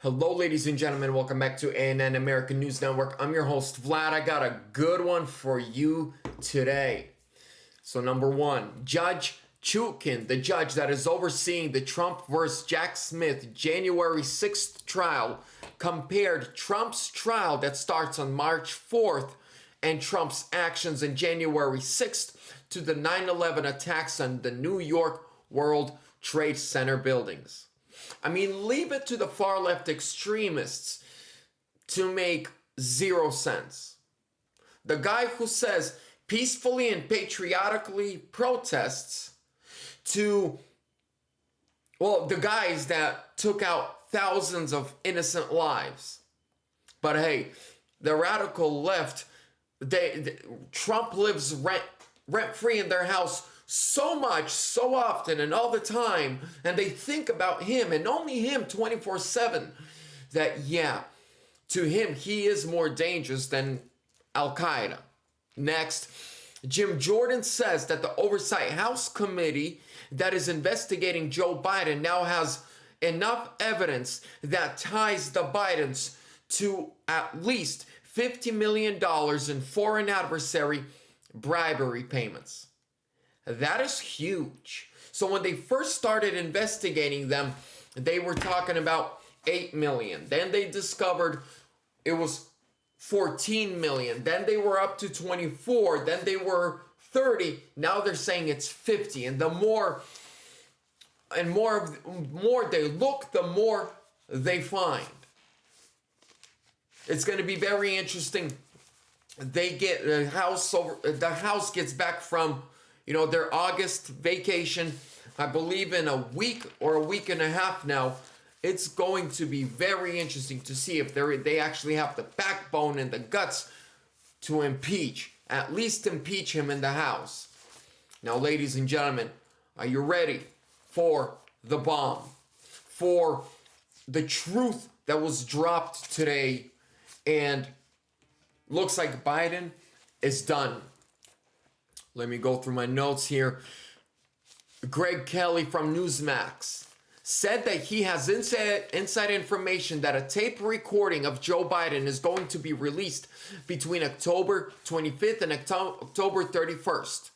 Hello, ladies and gentlemen. Welcome back to ANN American News Network. I'm your host, Vlad. I got a good one for you today. So, number one, Judge Chutkin, the judge that is overseeing the Trump vs. Jack Smith January 6th trial, compared Trump's trial that starts on March 4th and Trump's actions on January 6th to the 9/11 attacks on the New York World Trade Center buildings. I mean, leave it to the far left extremists to make zero sense. The guy who says peacefully and patriotically protests to, well, the guys that took out thousands of innocent lives. But hey, the radical left, Trump lives rent-free in their house so much, so often, and all the time, and they think about him and only him 24/7, that yeah, to him, he is more dangerous than Al-Qaeda. Next, Jim Jordan says that the Oversight House Committee that is investigating Joe Biden now has enough evidence that ties the Bidens to at least $50 million in foreign adversary bribery payments. That is huge. So when they first started investigating them, they were talking about 8 million. Then they discovered it was 14 million. Then they were up to 24. Then they were 30. Now they're saying it's 50. And the more they look, the more they find. It's going to be very interesting. They get the house gets back from their August vacation, I believe in a week or a week and a half now. It's going to be very interesting to see if they actually have the backbone and the guts to at least impeach him in the House. Now, ladies and gentlemen, are you ready for the bomb? For the truth that was dropped today, and looks like Biden is done. Let me go through my notes here. Greg Kelly from Newsmax said that he has inside information that a tape recording of Joe Biden is going to be released between October 25th and October 31st.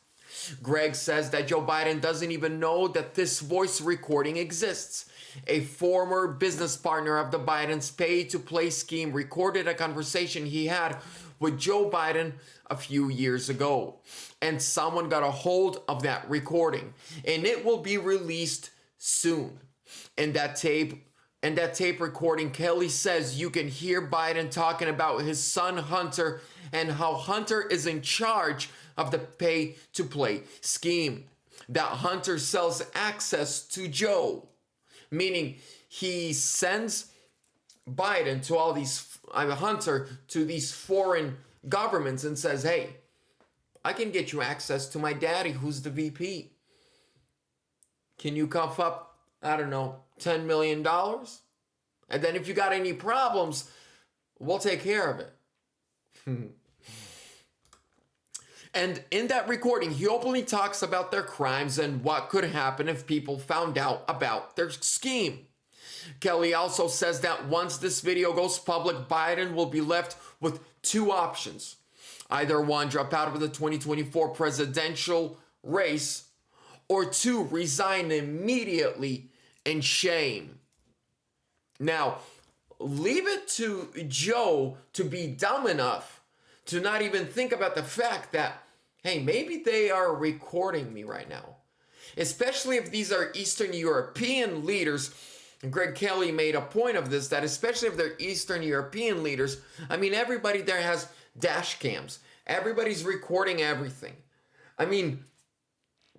Greg says that Joe Biden doesn't even know that this voice recording exists. A former business partner of the Biden's pay-to-play scheme recorded a conversation he had with Joe Biden a few years ago. And someone got a hold of that recording. And it will be released soon. And that tape recording, Kelly says you can hear Biden talking about his son Hunter and how Hunter is in charge of the pay-to-play scheme. That Hunter sells access to Joe. Meaning he sends Biden to all these, Hunter, to these foreign governments and says, hey, I can get you access to my daddy who's the VP. Can you cough up, $10 million? And then if you got any problems, we'll take care of it. And in that recording, he openly talks about their crimes and what could happen if people found out about their scheme. Kelly also says that once this video goes public, Biden will be left with two options. Either one, drop out of the 2024 presidential race, or two, resign immediately in shame. Now, leave it to Joe to be dumb enough to not even think about the fact that, hey, maybe they are recording me right now. Especially if these are Eastern European leaders. And Greg Kelly made a point of this, that especially if they're Eastern European leaders, everybody there has dash cams. Everybody's recording everything.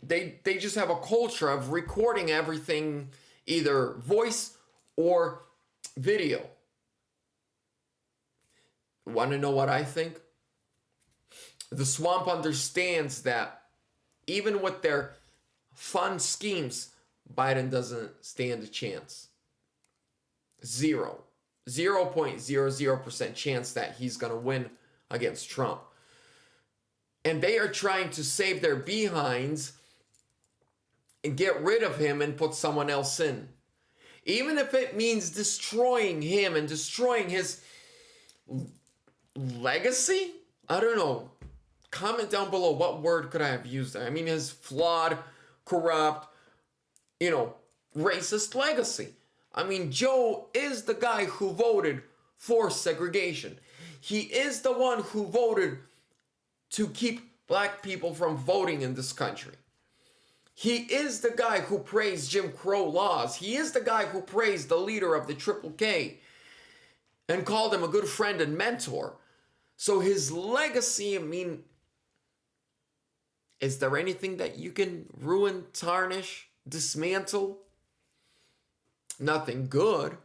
They just have a culture of recording everything, either voice or video. Want to know what I think? The swamp understands that even with their fun schemes, Biden doesn't stand a chance. 0.00% chance that he's going to win against Trump. And they are trying to save their behinds and get rid of him and put someone else in. Even if it means destroying him and destroying his legacy? I don't know. Comment down below what word could I have used there. I mean, his flawed, corrupt, racist legacy. I mean, Joe is the guy who voted for segregation. He is the one who voted to keep black people from voting in this country. He is the guy who praised Jim Crow laws. He is the guy who praised the leader of the Triple K and called him a good friend and mentor. So his legacy, I mean, is there anything that you can ruin, tarnish, dismantle? Nothing good.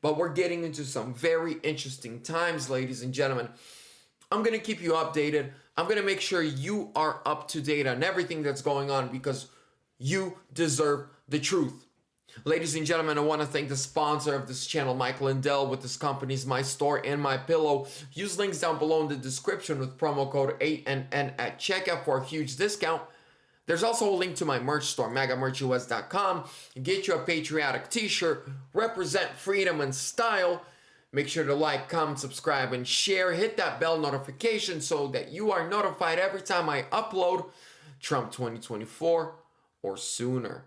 But we're getting into some very interesting times, ladies and gentlemen. I'm going to keep you updated. I'm going to make sure you are up to date on everything that's going on because you deserve the truth. Ladies and gentlemen, I want to thank the sponsor of this channel, Mike Lindell, with his companies My Store and My Pillow. Use links down below in the description with promo code ANN at checkout for a huge discount. There's also a link to my merch store, MAGAmerchus.com. Get you a patriotic t-shirt. Represent freedom and style. Make sure to like, comment, subscribe, and share. Hit that bell notification so that you are notified every time I upload Trump 2024 or sooner.